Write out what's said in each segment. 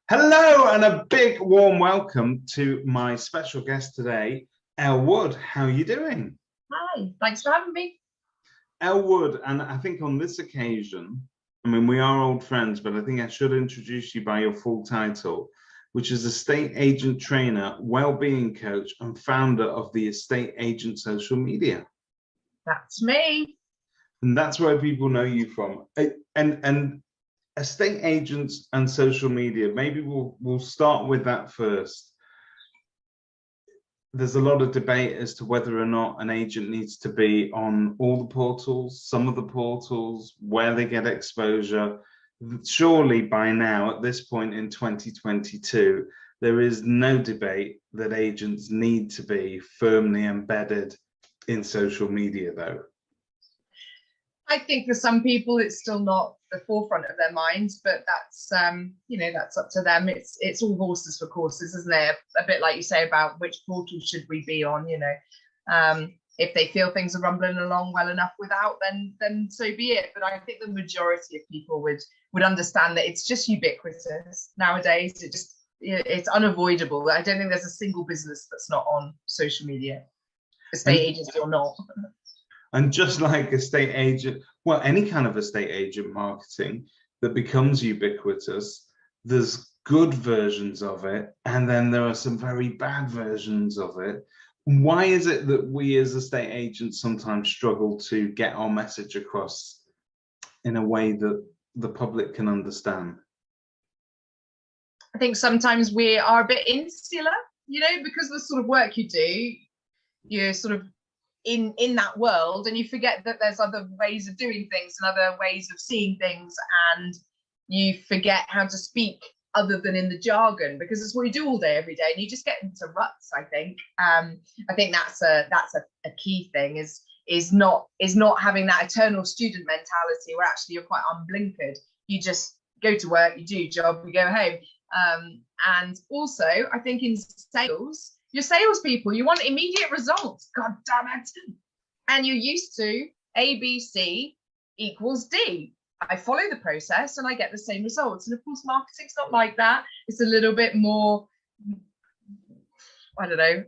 Hello and a big warm welcome to my special guest today, Elle Wood. How are you doing? Hi, thanks for having me. Elle Wood, and I think on this occasion, I mean, we are old friends, but I think I should introduce you by your full title, which is estate agent trainer, well-being coach, and founder of the Estate Agent Social Media. That's me. And that's where people know you from. And estate agents and social media, maybe we'll start with that first. There's a lot of debate as to whether or not an agent needs to be on all the portals, some of the portals, where they get exposure. Surely by now, at this point in 2022, there is no debate that agents need to be firmly embedded in social media, though. I think for some people it's still not the forefront of their minds, but that's that's up to them. It's all horses for courses, isn't it? A bit like you say about which portal should we be on, if they feel things are rumbling along well enough without, then so be it. But I think the majority of people would understand that it's just ubiquitous nowadays. It's unavoidable. I don't think there's a single business that's not on social media, estate agency or not. And just like estate agent, well, any kind of estate agent marketing that becomes ubiquitous, there's good versions of it, and then there are some very bad versions of it. Why is it that we as estate agents sometimes struggle to get our message across in a way that the public can understand? I think sometimes we are a bit insular, because of the sort of work you do, you're sort of in that world, and you forget that there's other ways of doing things and other ways of seeing things, and you forget how to speak other than in the jargon, because it's what you do all day every day, and you just get into ruts. I think that's a key thing, is not having that eternal student mentality where actually you're quite unblinkered. You just go to work, you do your job, you go home. And also I think in sales, your salespeople, you want immediate results. God damn it. And you're used to ABC equals D. I follow the process and I get the same results. And of course, marketing's not like that. It's a little bit more, I don't know,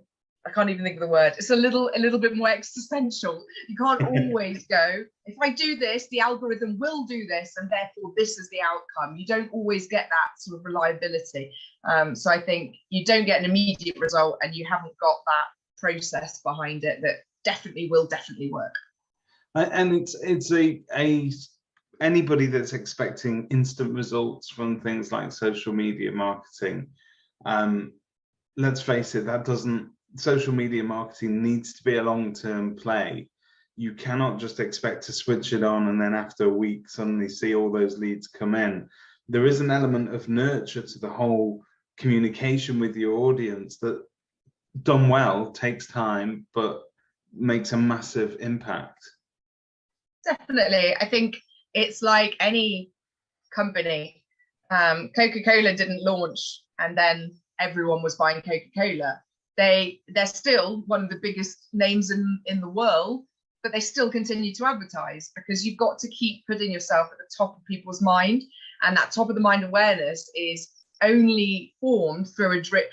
I can't even think of the word. It's a little bit more existential. You can't always go, if I do this, the algorithm will do this, and therefore this is the outcome. You don't always get that sort of reliability. So I think you don't get an immediate result, and you haven't got that process behind it that definitely will work. And it's anybody that's expecting instant results from things like social media marketing, let's face it, social media marketing needs to be a long-term play. You cannot just expect to switch it on and then after a week suddenly see all those leads come in. There is an element of nurture to the whole communication with your audience that, done well, takes time but makes a massive impact. Definitely. I think it's like any company. Coca-Cola didn't launch and then everyone was buying Coca-Cola. They're still one of the biggest names in the world, but they still continue to advertise, because you've got to keep putting yourself at the top of people's mind. And that top of the mind awareness is only formed through a drip.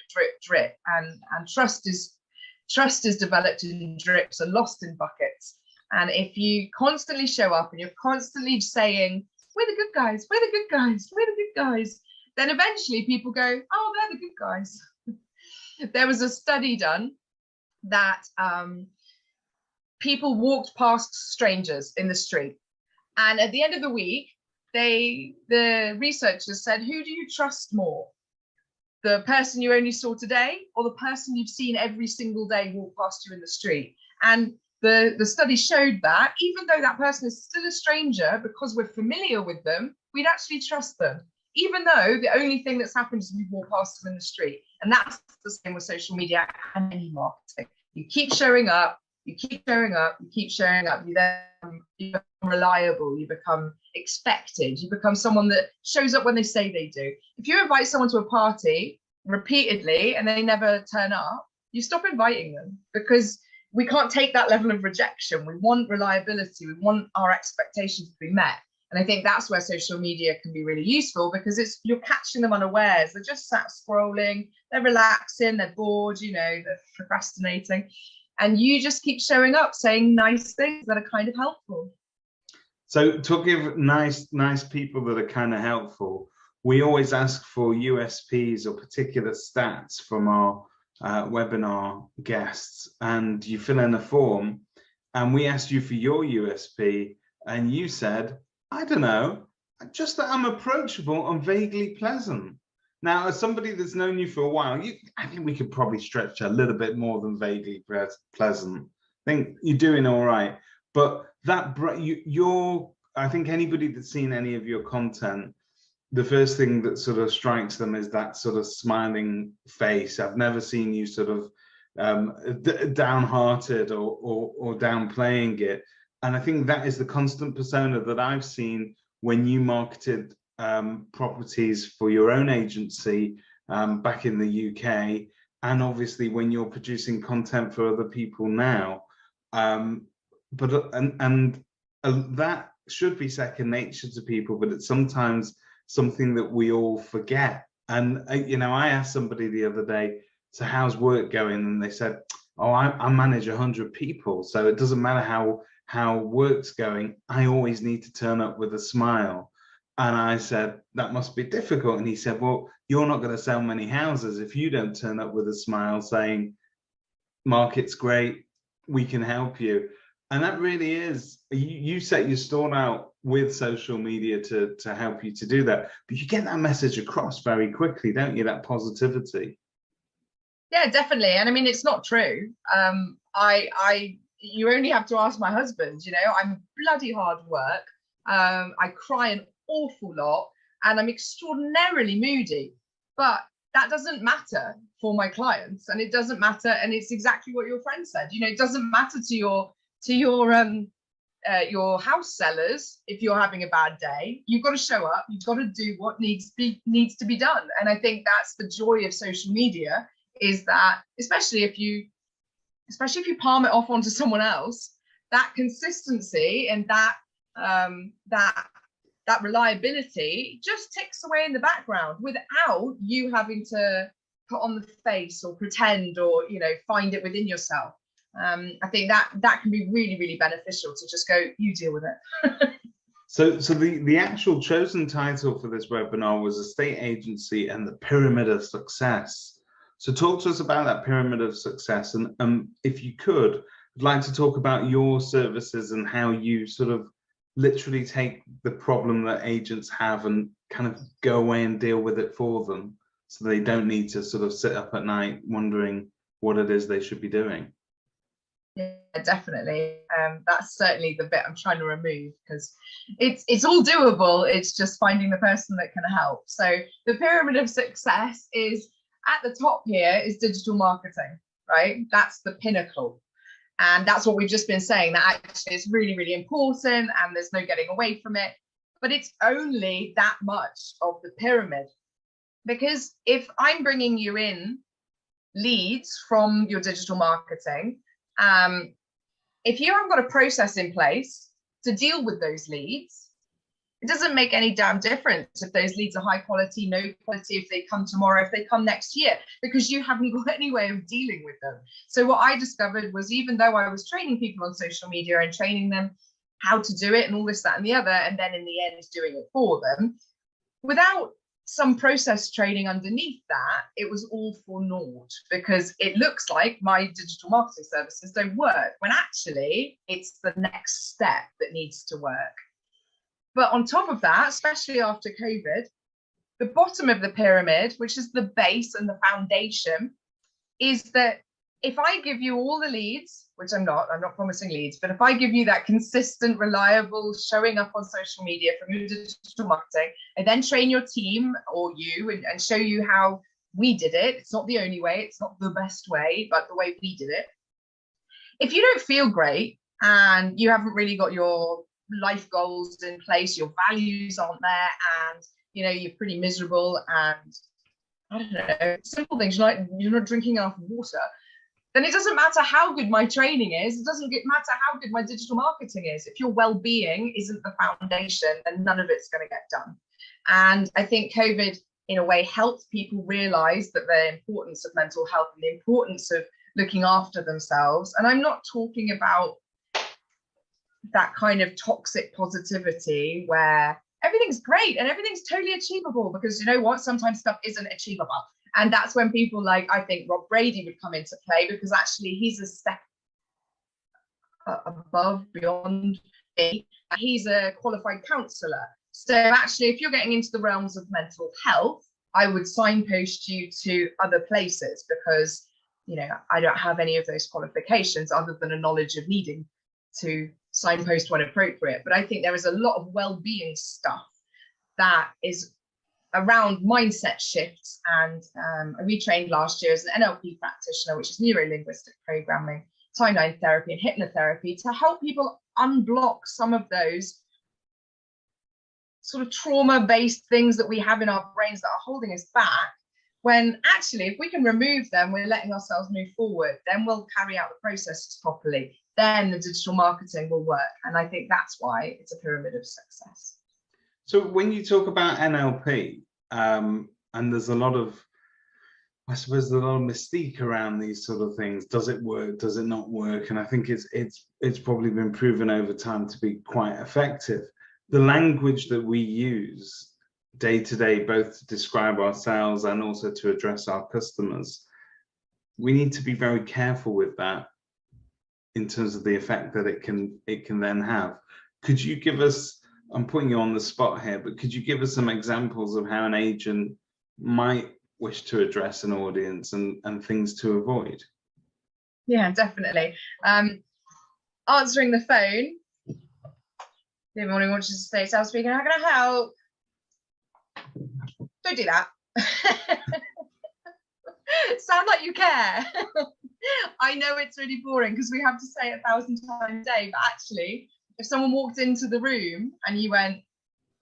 And trust is developed in drips and lost in buckets. And if you constantly show up and you're constantly saying, we're the good guys, we're the good guys, we're the good guys, then eventually people go, oh, they're the good guys. There was a study done that people walked past strangers in the street. And at the end of the week, the researchers said, who do you trust more? The person you only saw today, or the person you've seen every single day walk past you in the street? And the study showed that even though that person is still a stranger, because we're familiar with them, we'd actually trust them, even though the only thing that's happened is we walk past them in the street. And that's the same with social media and any marketing. You keep showing up, you keep showing up, you keep showing up. You become reliable, you become expected, you become someone that shows up when they say they do. If you invite someone to a party repeatedly and they never turn up, you stop inviting them, because we can't take that level of rejection. We want reliability. We want our expectations to be met. And I think that's where social media can be really useful, because you're catching them unawares. They're just sat scrolling, they're relaxing, they're bored, they're procrastinating. And you just keep showing up, saying nice things that are kind of helpful. So to give nice people that are kind of helpful, we always ask for USPs or particular stats from our webinar guests, and you fill in a form, and we asked you for your USP, and you said, I don't know, just that I'm approachable and vaguely pleasant. Now, as somebody that's known you for a while, I think we could probably stretch a little bit more than vaguely pleasant. I think you're doing all right. But I think anybody that's seen any of your content, the first thing that sort of strikes them is that sort of smiling face. I've never seen you sort of downhearted or downplaying it. And I think that is the constant persona that I've seen when you marketed properties for your own agency back in the UK, and obviously when you're producing content for other people now. That should be second nature to people, but it's sometimes something that we all forget. And I asked somebody the other day, so how's work going? And they said, oh, I manage 100 people, so it doesn't matter how work's going, I always need to turn up with a smile. And I said, that must be difficult. And he said, well, you're not going to sell many houses if you don't turn up with a smile saying, market's great, we can help you. And that really is, you set your stall out with social media to help you to do that. But you get that message across very quickly, don't you? That positivity. Yeah, definitely. And I mean, it's not true. You only have to ask my husband. I'm bloody hard work. I cry an awful lot, and I'm extraordinarily moody. But that doesn't matter for my clients, and it doesn't matter. And it's exactly what your friend said. It doesn't matter to your house sellers if you're having a bad day. You've got to show up. You've got to do what needs to be done. And I think that's the joy of social media, is that especially if you palm it off onto someone else, that consistency and that reliability just ticks away in the background without you having to put on the face or pretend or find it within yourself. I think that can be really, really beneficial to just go, you deal with it. So the actual chosen title for this webinar was Estate Agency and the Pyramid of Success. So talk to us about that pyramid of success, and if you could, I'd like to talk about your services and how you sort of literally take the problem that agents have and kind of go away and deal with it for them, so they don't need to sort of sit up at night wondering what it is they should be doing. Yeah, definitely. That's certainly the bit I'm trying to remove, because it's all doable. It's just finding the person that can help. So the pyramid of success is, at the top here is digital marketing, right? That's the pinnacle. And that's what we've just been saying, that actually is really, really important and there's no getting away from it. But it's only that much of the pyramid. Because if I'm bringing you in leads from your digital marketing, if you haven't got a process in place to deal with those leads, it doesn't make any damn difference if those leads are high quality, no quality, if they come tomorrow, if they come next year, because you haven't got any way of dealing with them. So what I discovered was, even though I was training people on social media and training them how to do it and all this, that, and the other, and then in the end doing it for them, without some process training underneath that, it was all for naught, because it looks like my digital marketing services don't work, when actually it's the next step that needs to work. But on top of that, especially after COVID, the bottom of the pyramid, which is the base and the foundation, is that if I give you all the leads, which I'm not promising leads, but if I give you that consistent, reliable showing up on social media from your digital marketing, and then train your team or you and show you how we did it. It's not the only way, it's not the best way, but the way we did it. If you don't feel great and you haven't really got your life goals in place, your values aren't there, and you're pretty miserable, and I don't know, simple things like you're not drinking enough water, then it doesn't matter how good my training is. It doesn't matter how good my digital marketing is. If your well-being isn't the foundation, then none of it's going to get done. And I think COVID, in a way, helped people realize that the importance of mental health and the importance of looking after themselves. And I'm not talking about that kind of toxic positivity where everything's great and everything's totally achievable, because you know what, sometimes stuff isn't achievable. And that's when people like, I think Rob Brady would come into play, because actually he's a step above, beyond me. He's a qualified counsellor. So actually, if you're getting into the realms of mental health, I would signpost you to other places, because, you know, I don't have any of those qualifications other than a knowledge of needing to signpost when appropriate. But I think there is a lot of well-being stuff that is around mindset shifts. And I retrained last year as an NLP practitioner, which is neuro-linguistic programming, timeline therapy and hypnotherapy, to help people unblock some of those sort of trauma-based things that we have in our brains that are holding us back, when actually, if we can remove them, we're letting ourselves move forward. Then we'll carry out the processes properly. Then the digital marketing will work. And I think that's why it's a pyramid of success. So when you talk about NLP, and there's a lot of, I suppose, there's a lot of mystique around these sort of things. Does it work? Does it not work? And I think it's probably been proven over time to be quite effective. The language that we use day to day, both to describe ourselves and also to address our customers, we need to be very careful with that in terms of the effect that it can then have. Could you give us, I'm putting you on the spot here, but could you give us some examples of how an agent might wish to address an audience and things to avoid? Yeah, definitely. Answering the phone. Good morning, watches the state house speaking. How can I help? Don't do that. Sound like you care. I know it's really boring because we have to say it 1,000 times a day, but actually, if someone walked into the room and you went,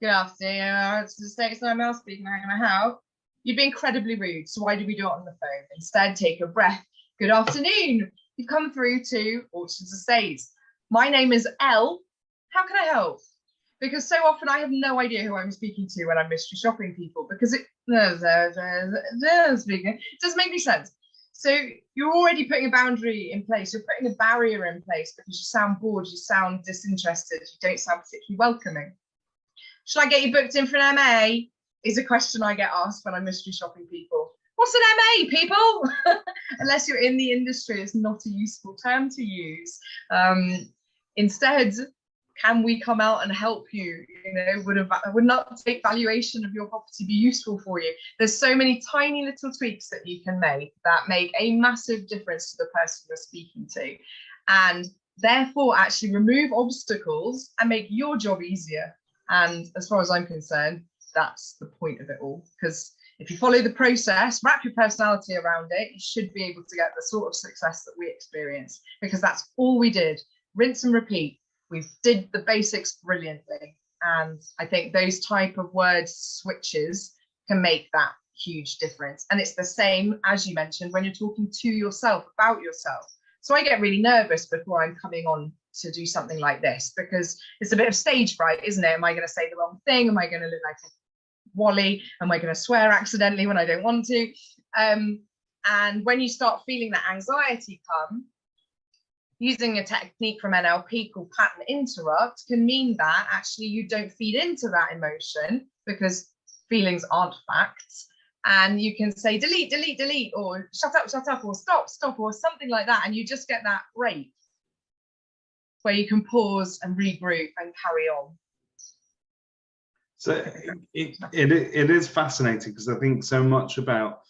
"Good afternoon, it's the States house speaking, how can I help?" You'd be incredibly rude. So why do we do it on the phone? Instead, take a breath. Good afternoon. You've come through to Orchards Estates. My name is Elle. How can I help? Because so often I have no idea who I'm speaking to when I'm mystery shopping people, because it doesn't make any sense. So you're already putting a boundary in place. You're putting a barrier in place because you sound bored, you sound disinterested, you don't sound particularly welcoming. Should I get you booked in for an MA? Is a question I get asked when I'm mystery shopping people. What's an MA, people? Unless you're in the industry, it's not a useful term to use. Instead, can we come out and help you? You know, would an up-to-date valuation of your property be useful for you? There's so many tiny little tweaks that you can make that make a massive difference to the person you're speaking to, and therefore actually remove obstacles and make your job easier. And as far as I'm concerned, that's the point of it all, because if you follow the process, wrap your personality around it, you should be able to get the sort of success that we experienced, because that's all we did. Rinse and repeat. We did the basics brilliantly. And I think those type of word switches can make that huge difference. And it's the same, as you mentioned, when you're talking to yourself about yourself. So I get really nervous before I'm coming on to do something like this, because it's a bit of stage fright, isn't it? Am I going to say the wrong thing? Am I going to look like a Wally? Am I going to swear accidentally when I don't want to? And when you start feeling that anxiety come, using a technique from NLP called pattern interrupt can mean that actually you don't feed into that emotion, because feelings aren't facts. And you can say delete, delete, delete, or shut up, or stop, or something like that. And you just get that break where you can pause and regroup and carry on. So it is fascinating, because I think so much about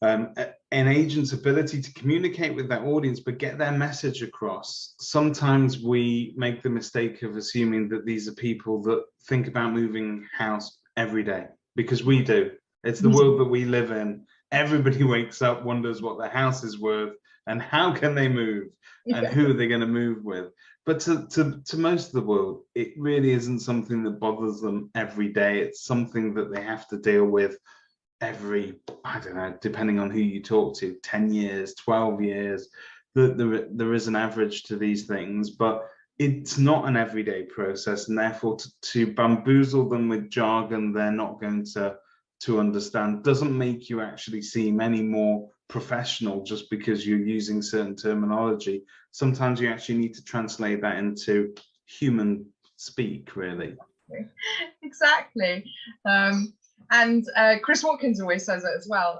an agent's ability to communicate with their audience but get their message across. Sometimes we make the mistake of assuming that these are people that think about moving house every day, because we do. It's the world that we live in. Everybody wakes up, wonders what their house is worth and how can they move and who are they going to move with. But to most of the world, it really isn't something that bothers them every day. It's something that they have to deal with every, I don't know, depending on who you talk to, 10 years, 12 years, there is an average to these things, but it's not an everyday process, and therefore to bamboozle them with jargon they're not going to understand doesn't make you actually seem any more professional just because you're using certain terminology. Sometimes you actually need to translate that into human speak, really. Exactly. And Chris Watkins always says it as well.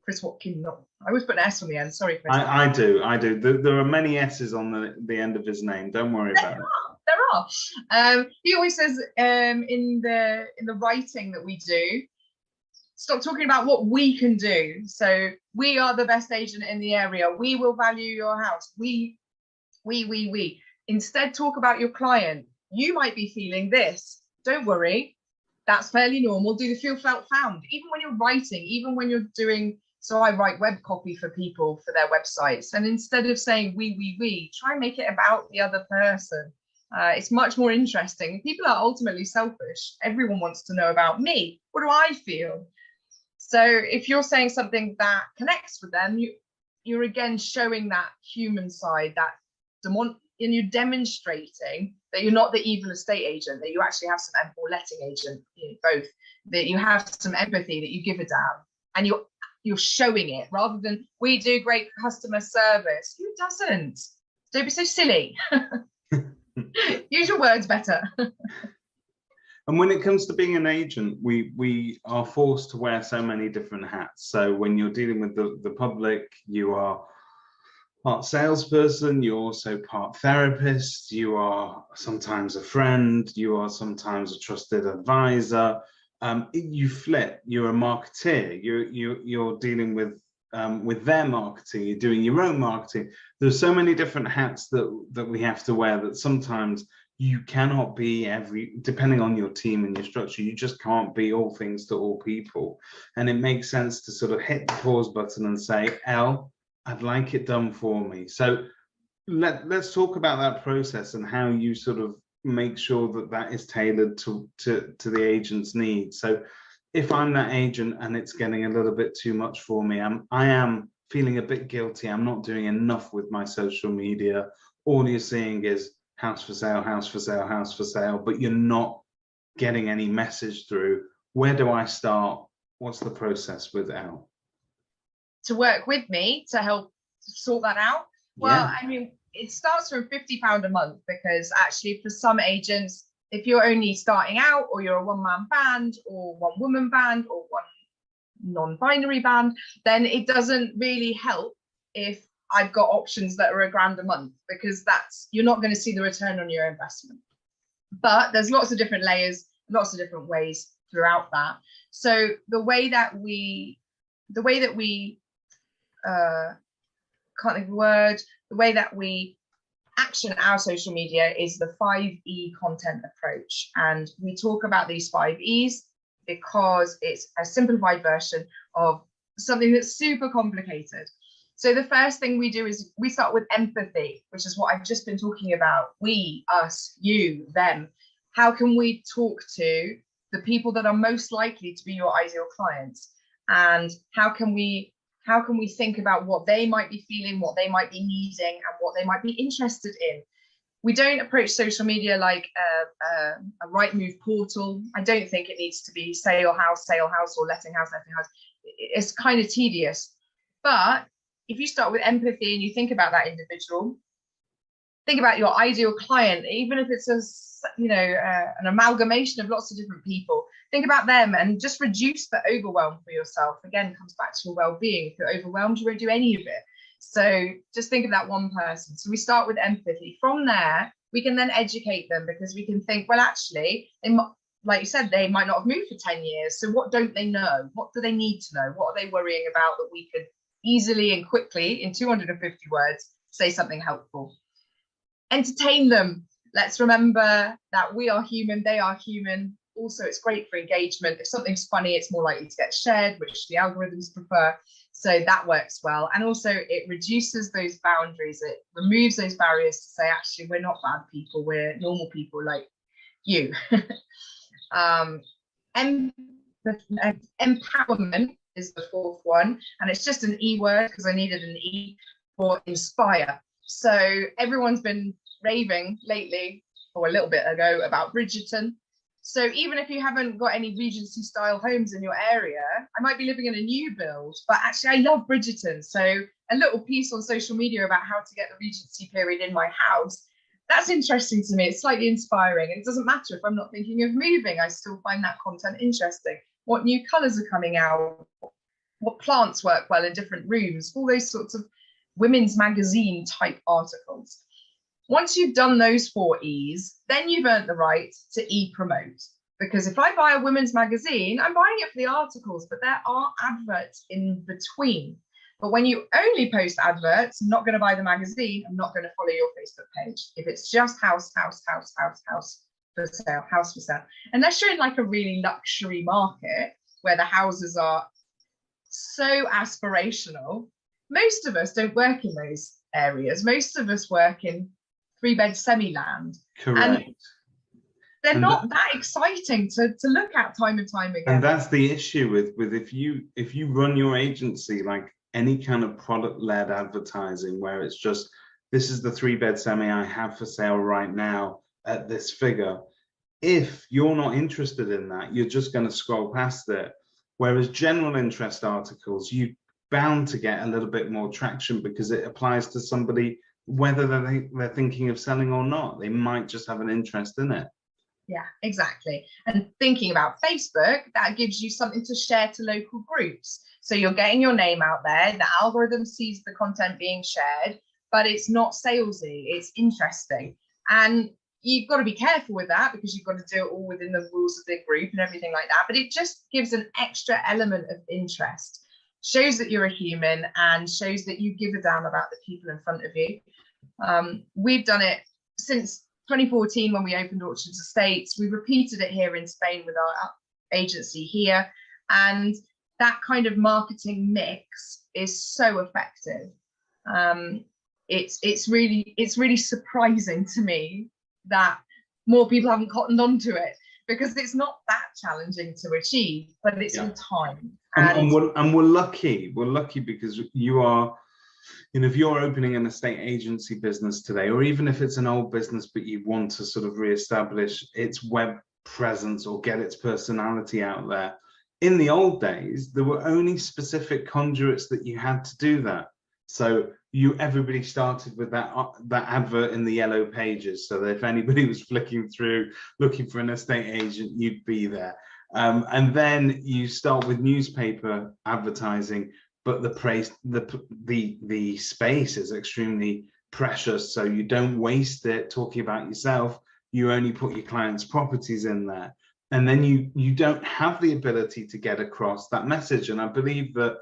Chris Watkins, I always put an S on the end. Sorry, Chris. I do. There are many S's on the end of his name. Don't worry about it. There are. He always says in the writing that we do, stop talking about what we can do. So we are the best agent in the area. We will value your house. We. Instead, talk about your client. You might be feeling this. Don't worry. That's fairly normal. Do the feel, felt, found. Even when you're writing, even when you're doing, so I write web copy for people for their websites. And instead of saying we, try and make it about the other person. It's much more interesting. People are ultimately selfish. Everyone wants to know about me. What do I feel? So if you're saying something that connects with them, you're again showing that human side, that and you're demonstrating that you're not the evil estate agent, that you actually have some, or letting agent, both, that you have some empathy, that you give a damn, and you're showing it rather than we do great customer service. Who doesn't? Don't be so silly. Use your words better. And when it comes to being an agent, we are forced to wear so many different hats. So when you're dealing with the public, you are part salesperson, you're also part therapist, you are sometimes a friend, you are sometimes a trusted advisor. You flip, you're a marketeer, you're dealing with their marketing, you're doing your own marketing. There's so many different hats that we have to wear that sometimes you cannot be depending on your team and your structure, you just can't be all things to all people. And it makes sense to sort of hit the pause button and say, Elle, I'd like it done for me. So let's talk about that process and how you sort of make sure that is tailored to the agent's needs. So if I'm that agent and it's getting a little bit too much for me, I am feeling a bit guilty, I'm not doing enough with my social media, all you're seeing is house for sale, house for sale, house for sale, but you're not getting any message through. Where do I start? What's the process with Elle? To work with me to help sort that out? Well, yeah. I mean, it starts from £50 a month, because actually for some agents, if you're only starting out, or you're a one-man band or one-woman band or one non-binary band, then it doesn't really help if I've got options that are £1,000 a month, because you're not going to see the return on your investment. But there's lots of different layers, lots of different ways throughout that. So the way that we action our social media is the 5E content approach. And we talk about these 5Es because it's a simplified version of something that's super complicated. So the first thing we do is we start with empathy, which is what I've just been talking about. We, us, you, them. How can we talk to the people that are most likely to be your ideal clients? And how can we think about what they might be feeling, what they might be needing, and what they might be interested in? We don't approach social media like a Rightmove portal. I don't think it needs to be sale house, or letting house. It's kind of tedious. But if you start with empathy and you think about that individual, think about your ideal client, even if it's an amalgamation of lots of different people, think about them and just reduce the overwhelm for yourself. Again, it comes back to your well-being. If you're overwhelmed, you won't do any of it. So just think of that one person. So we start with empathy. From there, we can then educate them, because we can think, well, actually, like you said, they might not have moved for 10 years. So what don't they know? What do they need to know? What are they worrying about that we could easily and quickly, in 250 words, say something helpful? Entertain them. Let's remember that we are human, they are human. Also, it's great for engagement. If something's funny, it's more likely to get shared, which the algorithms prefer. So that works well. And also it reduces those boundaries. It removes those barriers to say, actually, we're not bad people. We're normal people like you. And Empowerment is the fourth one, and it's just an E word because I needed an E for inspire. So everyone's been raving lately, or a little bit ago, about Bridgerton. So even if you haven't got any Regency style homes in your area, I might be living in a new build, but actually I love Bridgerton. So a little piece on social media about how to get the Regency period in my house, that's interesting to me. It's slightly inspiring. And it doesn't matter if I'm not thinking of moving, I still find that content interesting. What new colours are coming out, what plants work well in different rooms, all those sorts of women's magazine type articles. Once you've done those 4 E's, then you've earned the right to e-promote. Because if I buy a women's magazine, I'm buying it for the articles, but there are adverts in between. But when you only post adverts, I'm not going to buy the magazine, I'm not going to follow your Facebook page. If it's just house for sale, unless you're in like a really luxury market where the houses are so aspirational, most of us don't work in those areas. Most of us work in 3-bed semi-land. Correct. And they're not that exciting to look at time and time again. And that's the issue with if you run your agency like any kind of product-led advertising where it's just, this is the 3-bed semi I have for sale right now at this figure. If you're not interested in that, you're just going to scroll past it. Whereas general interest articles, you're bound to get a little bit more traction because it applies to somebody whether they're thinking of selling or not. They might just have an interest in it. Yeah, exactly. And thinking about Facebook, that gives you something to share to local groups. So you're getting your name out there, the algorithm sees the content being shared, but it's not salesy, it's interesting. And you've got to be careful with that because you've got to do it all within the rules of the group and everything like that. But it just gives an extra element of interest, shows that you're a human and shows that you give a damn about the people in front of you. We've done it since 2014 when we opened Orchards Estates. We repeated it here in Spain with our agency here, and that kind of marketing mix is so effective. It's really surprising to me that more people haven't cottoned onto it because it's not that challenging to achieve, but it's all time. And we're lucky. We're lucky because you are, you know, if you're opening an estate agency business today, or even if it's an old business but you want to sort of reestablish its web presence or get its personality out there, in the old days there were only specific conduits that you had to do that. So everybody started with that advert in the yellow pages, so that if anybody was flicking through looking for an estate agent, you'd be there. And then you start with newspaper advertising, but the space is extremely precious, so you don't waste it talking about yourself. You only put your clients' properties in there, and then you don't have the ability to get across that message. And I believe that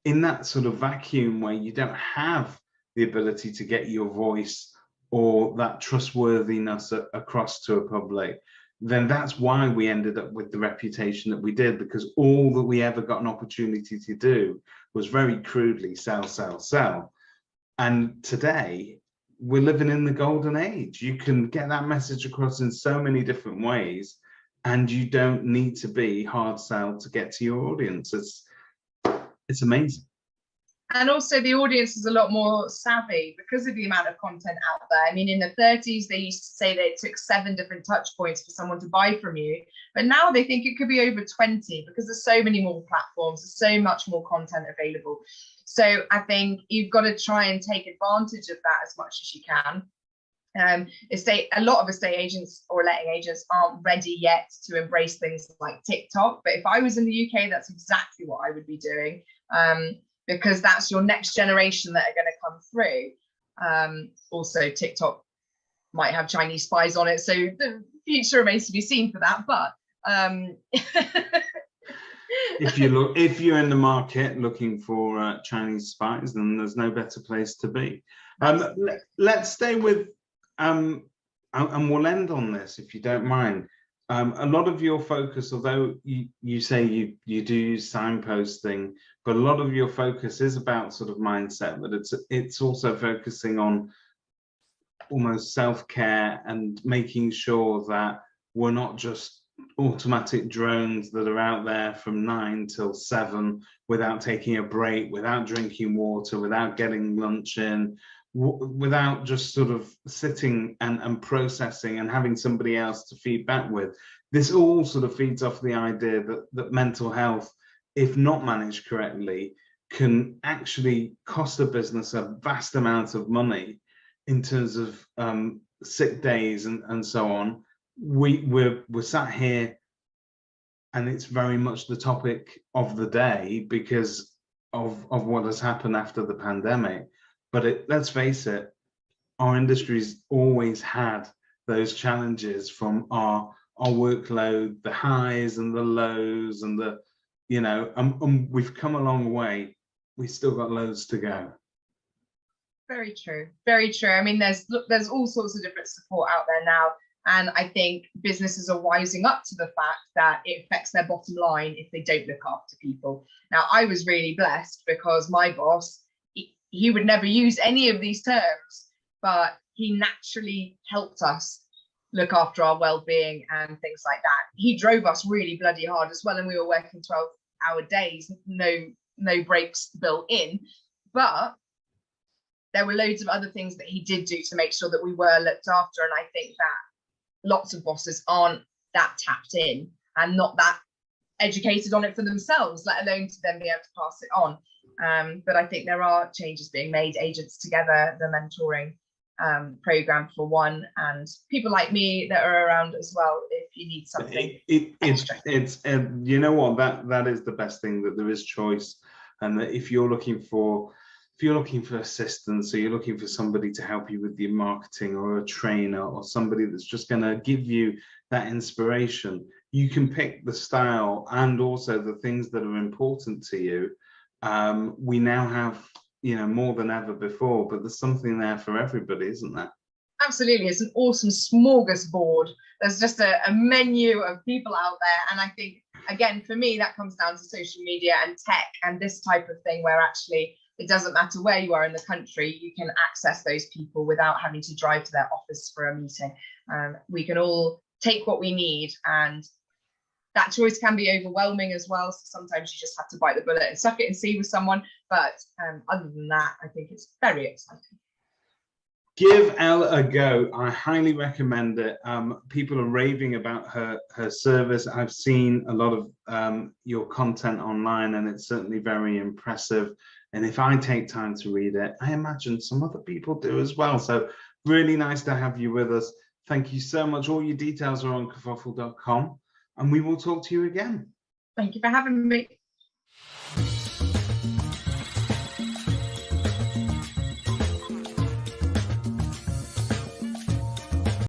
in that sort of vacuum where you don't have the ability to get your voice or that trustworthiness across to a public, then that's why we ended up with the reputation that we did, because all that we ever got an opportunity to do was very crudely sell, sell, sell. And today we're living in the golden age. You can get that message across in so many different ways, and you don't need to be hard sell to get to your audience. It's amazing. And also the audience is a lot more savvy because of the amount of content out there. I mean, in the 30s, they used to say that it took 7 different touch points for someone to buy from you. But now they think it could be over 20 because there's so many more platforms, there's so much more content available. So I think you've got to try and take advantage of that as much as you can. A lot of estate agents or letting agents aren't ready yet to embrace things like TikTok. But if I was in the UK, that's exactly what I would be doing. Because that's your next generation that are going to come through. Also, TikTok might have Chinese spies on it, so the future remains to be seen for that. But if you're in the market looking for Chinese spies, then there's no better place to be. Let's stay with, and we'll end on this if you don't mind. A lot of your focus, although you say you do use signposting, but a lot of your focus is about sort of mindset, but it's also focusing on almost self-care and making sure that we're not just automatic drones that are out there from 9 till 7 without taking a break, without drinking water, without getting lunch in, without just sort of sitting and processing and having somebody else to feed back with. This all sort of feeds off the idea that mental health, if not managed correctly, can actually cost a business a vast amount of money in terms of sick days and so on. We're sat here and it's very much the topic of the day because of what has happened after the pandemic. But let's face it, our industry's always had those challenges from our workload, the highs and the lows, and the, you know, and we've come a long way. We've still got loads to go. Very true. Very true. I mean, there's all sorts of different support out there now. And I think businesses are wising up to the fact that it affects their bottom line if they don't look after people. Now, I was really blessed because my boss, he would never use any of these terms, but he naturally helped us look after our well-being and things like that. He drove us really bloody hard as well, and we were working 12-hour days, no breaks built in. But there were loads of other things that he did do to make sure that we were looked after. And I think that lots of bosses aren't that tapped in and not that educated on it for themselves, let alone to then be able to pass it on. But I think there are changes being made, Agents Together, the mentoring program for one, and people like me that are around as well if you need something extra. It's you know what, that is the best thing, that there is choice, and that if you're looking for assistance, or you're looking for somebody to help you with your marketing, or a trainer, or somebody that's just going to give you that inspiration, you can pick the style and also the things that are important to you. We now have, you know, more than ever before, but there's something there for everybody, isn't there? Absolutely. It's an awesome smorgasbord. There's just a menu of people out there. And I think, again, for me, that comes down to social media and tech and this type of thing, where actually it doesn't matter where you are in the country, you can access those people without having to drive to their office for a meeting. We can all take what we need, and that choice can be overwhelming as well. So sometimes you just have to bite the bullet and suck it and see with someone. But other than that, I think it's very exciting. Give Elle a go. I highly recommend it. People are raving about her service. I've seen a lot of your content online, and it's certainly very impressive. And if I take time to read it, I imagine some other people do as well. So really nice to have you with us. Thank you so much. All your details are on kerfuffle.com, and we will talk to you again. Thank you for having me.